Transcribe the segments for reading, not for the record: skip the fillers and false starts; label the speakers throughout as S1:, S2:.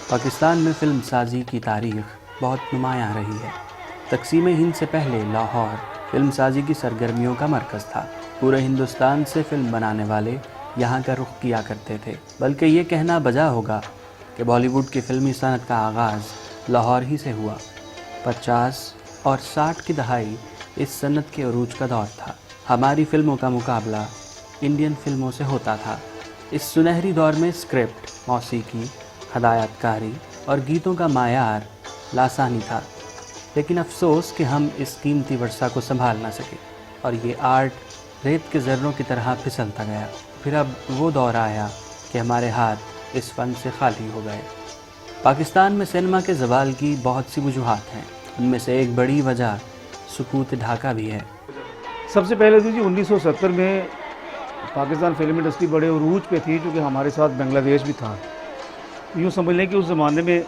S1: پاکستان میں فلم سازی کی تاریخ بہت نمایاں رہی ہے۔ تقسیم ہند سے پہلے لاہور فلم سازی کی سرگرمیوں کا مرکز تھا۔ پورے ہندوستان سے فلم بنانے والے یہاں کا رخ کیا کرتے تھے، بلکہ یہ کہنا بجا ہوگا کہ بالی ووڈ کی فلمی صنعت کا آغاز لاہور ہی سے ہوا۔ 50 اور 60 کی دہائی اس صنعت کے عروج کا دور تھا۔ ہماری فلموں کا مقابلہ انڈین فلموں سے ہوتا تھا۔ اس سنہری دور میں اسکرپٹ، موسیقی، ہدایت کاری اور گیتوں کا معیار لاسانی تھا، لیکن افسوس کہ ہم اس قیمتی ورثہ کو سنبھال نہ سکے اور یہ آرٹ ریت کے ذروں کی طرح پھسلتا گیا۔ پھر اب وہ دور آیا کہ ہمارے ہاتھ اس فن سے خالی ہو گئے۔ پاکستان میں سینما کے زوال کی بہت سی وجوہات ہیں، ان میں سے ایک بڑی وجہ سکوت ڈھاکہ بھی ہے۔
S2: سب سے پہلے تو 1970 میں پاکستان فلم انڈسٹری بڑے عروج پہ تھی، کیونکہ ہمارے ساتھ بنگلہ دیش بھی تھا۔ یوں سمجھ لیں کہ اس زمانے میں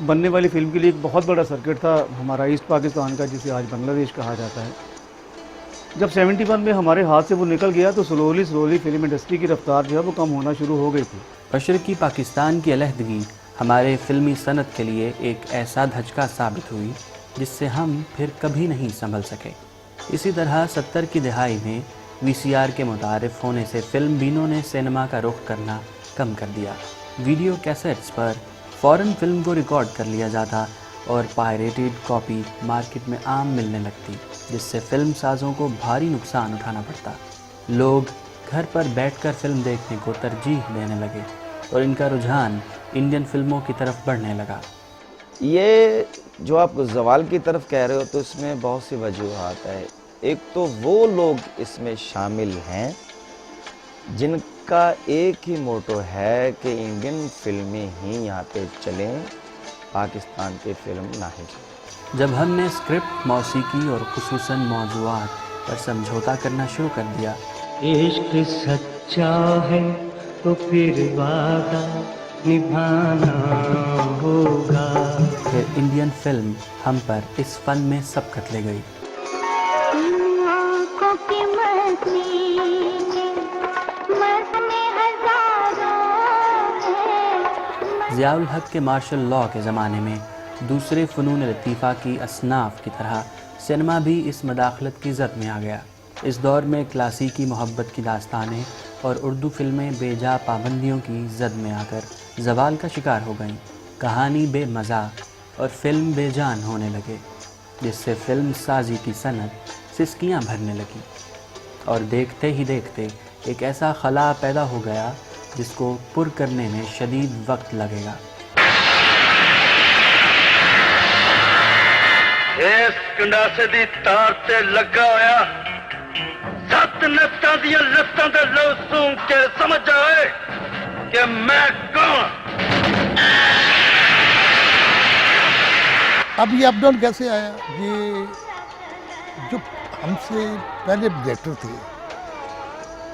S2: بننے والی فلم کے لیے ایک بہت بڑا سرکٹ تھا ہمارا ایسٹ پاکستان کا، جسے آج بنگلہ دیش کہا جاتا ہے۔ جب 71 میں ہمارے ہاتھ سے وہ نکل گیا تو سلولی فلم انڈسٹری کی رفتار جو ہے وہ کم ہونا شروع ہو گئی تھی۔
S1: مشرقی پاکستان کی علیحدگی ہمارے فلمی صنعت کے لیے ایک ایسا دھچکا ثابت ہوئی جس سے ہم پھر کبھی نہیں سنبھل سکے۔ اسی طرح 70 کی دہائی میں وی سی آر کے متعارف ہونے سے فلم بینوں نے سینما کا رخ کرنا کم کر دیا۔ ویڈیو کیسٹس پر فوراً فلم کو ریکارڈ کر لیا جاتا اور پائریٹڈ کاپی مارکیٹ میں عام ملنے لگتی، جس سے فلم سازوں کو بھاری نقصان اٹھانا پڑتا۔ لوگ گھر پر بیٹھ کر فلم دیکھنے کو ترجیح دینے لگے اور ان کا رجحان انڈین فلموں کی طرف بڑھنے لگا۔
S3: یہ جو آپ زوال کی طرف کہہ رہے ہو تو اس میں بہت سی وجوہات ہے۔ ایک تو وہ لوگ اس میں شامل ہیں جن کا ایک ہی موٹو ہے کہ انڈین فلمیں ہی یہاں پہ چلیں، پاکستان کی فلم نہ ہی چلیں۔
S1: جب ہم نے اسکرپٹ، موسیقی اور خصوصاً موضوعات پر سمجھوتا کرنا شروع کر دیا،
S4: عشق سچا ہے تو پھر وعدہ نبھانا ہوگا،
S1: پھر انڈین فلم ہم پر اس فن میں سبقت لے گئی۔ ضیاء الحق کے مارشل لاء کے زمانے میں دوسرے فنون لطیفہ کی اصناف کی طرح سینما بھی اس مداخلت کی زد میں آ گیا۔ اس دور میں کلاسیکی محبت کی داستانیں اور اردو فلمیں بے جا پابندیوں کی زد میں آ کر زوال کا شکار ہو گئیں۔ کہانی بے مزہ اور فلم بے جان ہونے لگے، جس سے فلم سازی کی صنعت سسکیاں بھرنے لگی اور دیکھتے ہی دیکھتے ایک ایسا خلا پیدا ہو گیا جس کو پر کرنے میں شدید وقت لگے گا۔
S5: اس گنڈاسے دی تار تے لگا ہویا 7 نسٹاں دیاں لتاں تے لو سونگ کے سمجھ آئے کہ میں کون۔
S6: اب یہ اپ ڈاؤن کیسے آیا؟ یہ جو ہم سے پہلے ڈائریکٹر تھے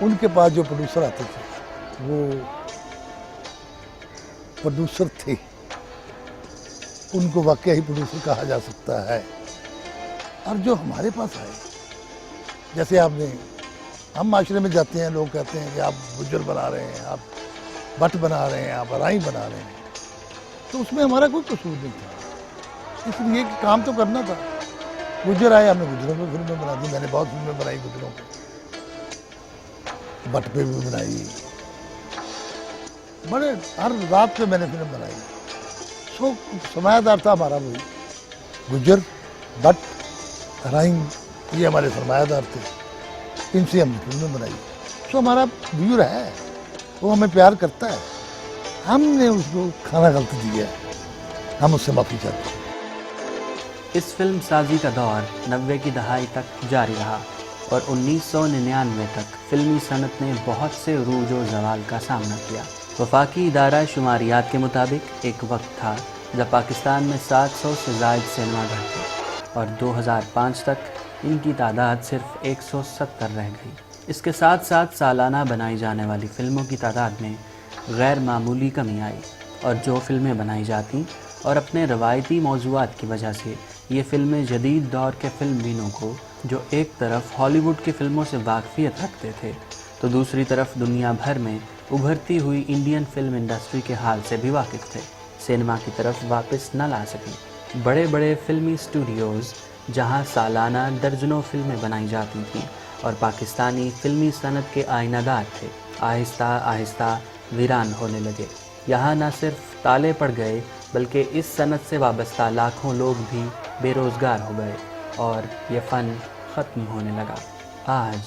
S6: ان کے پاس جو پروڈیوسر آتے تھے وہ پروڈیوسر تھے، ان کو واقعی پروڈیوسر کہا جا سکتا ہے۔ اور جو ہمارے پاس آئے، جیسے ہم معاشرے میں جاتے ہیں، لوگ کہتے ہیں کہ آپ گجر بنا رہے ہیں، آپ بٹ بنا رہے ہیں، آپ ارائیں بنا رہے ہیں، تو اس میں ہمارا کوئی قصور نہیں تھا، اس لیے کہ کام تو کرنا تھا۔ گجر آئے، ہم نے گجروں پہ فلمیں بنا دی، میں نے بہت فلمیں بنائی گجروں پہ، بٹ پہ بھی بنائی، بڑے ہر رات پہ میں نے فلم بنائی۔ سو سرمایہ دار تھا ہمارا وہی گجر، بٹ، رائن، یہ ہمارے سرمایہ دار تھے، ان سے ہم نے فلمیں بنائی۔ سو ہمارا ویور ہے، وہ ہمیں پیار کرتا ہے، ہم نے اس کو کھانا غلط دیا ہے، ہم اس سے معافی چاہتے ہیں۔
S1: اس فلم سازی کا دور 90 کی دہائی تک جاری رہا اور 1999 تک فلمی صنعت نے بہت سے عروج و زوال کا سامنا کیا۔ وفاقی ادارہ شماریات کے مطابق ایک وقت تھا جب پاکستان میں 700 سے زائد سینما گھر تھے اور 2005 تک ان کی تعداد صرف 170 رہ گئی۔ اس کے ساتھ ساتھ سالانہ بنائی جانے والی فلموں کی تعداد میں غیر معمولی کمی آئی اور جو فلمیں بنائی جاتی اور اپنے روایتی موضوعات کی وجہ سے یہ فلمیں جدید دور کے فلم بینوں کو جو ایک طرف ہالی ووڈ کی فلموں سے واقفیت رکھتے تھے تو دوسری طرف دنیا بھر میں ابھرتی ہوئی انڈین فلم انڈسٹری کے حال سے بھی واقف تھے۔ सिनेमा की तरफ वापस न ला सकी। बड़े बड़े फिल्मी स्टूडियोज़ जहां सालाना दर्जनों फिल्में बनाई जाती थीं और पाकिस्तानी फिल्मी सनत के आईनादार थे, आहिस्ता आहिस्ता वीरान होने लगे। यहाँ न सिर्फ ताले पड़ गए बल्कि इस सनत से वाबस्ता लाखों लोग भी बेरोज़गार हो गए और ये फ़न ख़त्म होने लगा। आज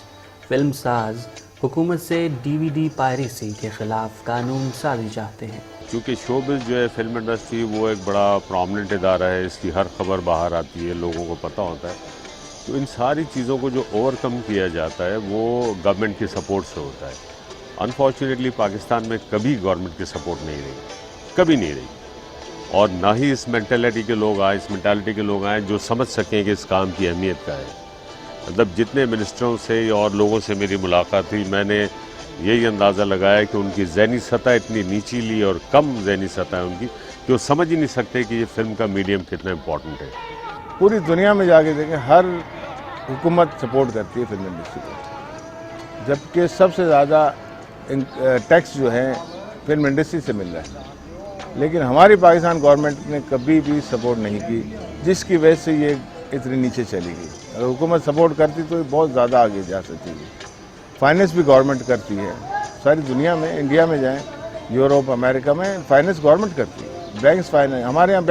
S1: फिल्म साज हुकूमत से DVD पायरेसी के ख़िलाफ़ कानून साजी चाहते हैं।
S7: क्योंकि शोबिज़ जो है फिल्म इंडस्ट्री वो एक बड़ा प्रोमिनेंट इदारा है, इसकी हर खबर बाहर आती है, लोगों को पता होता है। तो इन सारी चीज़ों को जो ओवरकम किया जाता है वो गवर्नमेंट की सपोर्ट से होता है। अनफॉर्चुनेटली पाकिस्तान में कभी गवर्नमेंट की सपोर्ट नहीं रही, कभी नहीं रही, और ना ही इस मेंटालिटी के लोग आए जो समझ सकें कि इस काम की अहमियत क्या है। मतलब जितने मिनिस्टरों से और लोगों से मेरी मुलाकात हुई, मैंने यही अंदाज़ा लगाया कि उनकी ज़हनी सतह इतनी नीचीली और कम ज़हनी सतह है उनकी कि वो समझ ही नहीं सकते कि ये फिल्म का मीडियम कितना इम्पोर्टेंट है।
S8: पूरी दुनिया में जाके देखें, हर हुकूमत सपोर्ट करती है फिल्म इंडस्ट्री को, जबकि सबसे ज़्यादा टैक्स जो है फिल्म इंडस्ट्री से मिल रहा है। लेकिन हमारी पाकिस्तान गवर्नमेंट ने कभी भी सपोर्ट नहीं की, जिसकी वजह से ये इतनी नीचे चली गई। अगर हुकूमत सपोर्ट करती तो ये बहुत ज़्यादा आगे जा सकती थी। फाइनेंस भी गवर्नमेंट करती है, सारी दुनिया में, इंडिया में जाएं, यूरोप, अमेरिका में फाइनेंस गवर्नमेंट करती है। बैंक्स फाइनेंस, हमारे यहाँ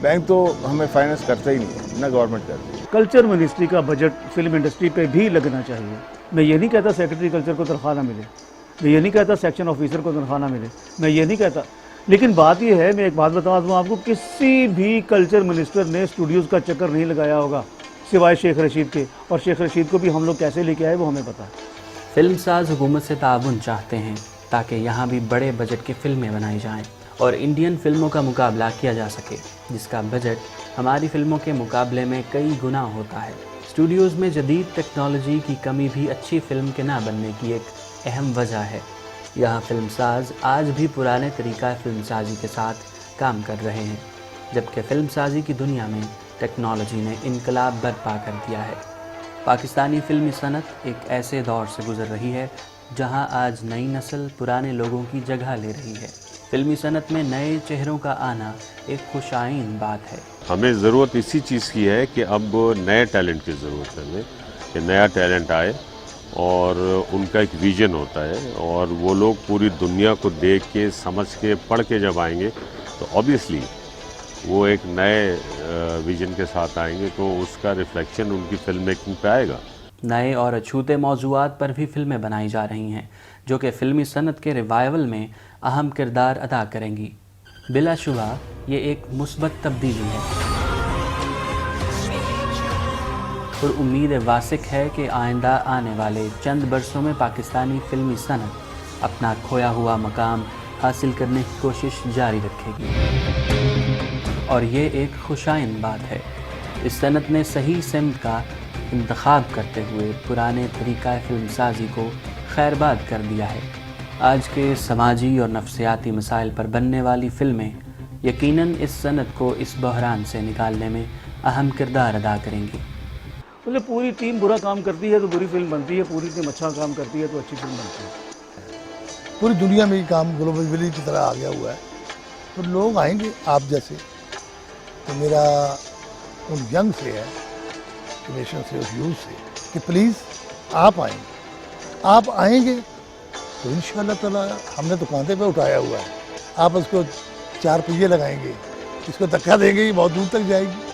S8: बैंक तो हमें फाइनेंस करते ही नहीं, ना गवर्नमेंट करती है।
S2: कल्चर मिनिस्ट्री का बजट फिल्म इंडस्ट्री पे भी लगना चाहिए। मैं ये नहीं कहता सेक्रेटरी कल्चर को तनख्वाह ना मिले, मैं ये नहीं कहता सेक्शन ऑफिसर को तनख्वाह ना मिले, मैं ये नहीं कहता। लेकिन बात ये है, मैं एक बात बता दूँ आपको, किसी भी कल्चर मिनिस्टर ने स्टूडियोज़ का चक्कर नहीं लगाया होगा सिवाय शेख रशीद के, और शेख रशीद को भी हम लोग कैसे लेके आए वो हमें पता है।
S1: फिल्म साज हुकूमत से ताउन चाहते हैं ताकि यहाँ भी बड़े बजट की फिल्में बनाई जाएं और इंडियन फिल्मों का मुकाबला किया जा सके, जिसका बजट हमारी फिल्मों के मुकाबले में कई गुना होता है। स्टूडियोज़ में जदीद टेक्नोलॉजी की कमी भी अच्छी फिल्म के ना बनने की एक अहम वजह है। यहाँ फिल्म साज आज भी पुराने तरीक़ा फिल्म साजी के साथ काम कर रहे हैं, जबकि फिल्म साजी की दुनिया में टेक्नोलॉजी ने इनकलाब बर्पा कर दिया है। पाकिस्तानी फिल्मी सनत एक ऐसे दौर से गुज़र रही है जहां आज नई नस्ल पुराने लोगों की जगह ले रही है। फिल्मी सनत में नए चेहरों का आना एक खुशाइन बात है।
S7: हमें ज़रूरत इसी चीज़ की है कि अब नए टैलेंट की ज़रूरत है हमें, कि नया टैलेंट आए और उनका एक विजन होता है, और वो लोग पूरी दुनिया को देख के, समझ के, पढ़ के जब आएंगे तो ऑब्वियसली वो एक नए विजन के साथ आएंगे, तो उसका रिफ्लेक्शन उनकी फिल्म मेकिंग पे आएगा।
S1: नए और अछूते मौज़ूआत पर भी फिल्में बनाई जा रही हैं जो कि फ़िल्मी सनत के रिवाइवल में अहम किरदार अदा करेंगी। बिलाशुबा ये एक मुस्बत तब्दीली है और उम्मीद वासिक है कि आइंदा आने वाले चंद बरसों में पाकिस्तानी फ़िल्मी सनत अपना खोया हुआ मकाम हासिल करने की कोशिश जारी रखेगी। और ये एक खुशाइन बात है। इस सनत ने सही सिमत का इंतखाब करते हुए पुराने तरीक़ा फ़िल्म साजी को खैरबाद कर दिया है। आज के समाजी और नफ्सियाती मसाइल पर बनने वाली फ़िल्में यकीनन इस सनत को इस बहरान से निकालने में अहम किरदार अदा करेंगी।
S2: मतलब पूरी टीम बुरा काम करती है तो बुरी फिल्म बनती है, पूरी टीम अच्छा काम करती है तो अच्छी फिल्म बनती है।
S6: पूरी दुनिया में ये काम ग्लोबल विलेज की तरह आ गया हुआ है, तो लोग आएंगे आप जैसे। तो मेरा उन यंग से है, जनरेशन से, उस यूथ से, कि प्लीज़ आप आएंगे तो इंशाअल्लाह ताला हमने तो कांधे पे उठाया हुआ है, आप उसको 4 पहिए लगाएंगे, इसको धक्का देंगे, ये बहुत दूर तक जाएगी।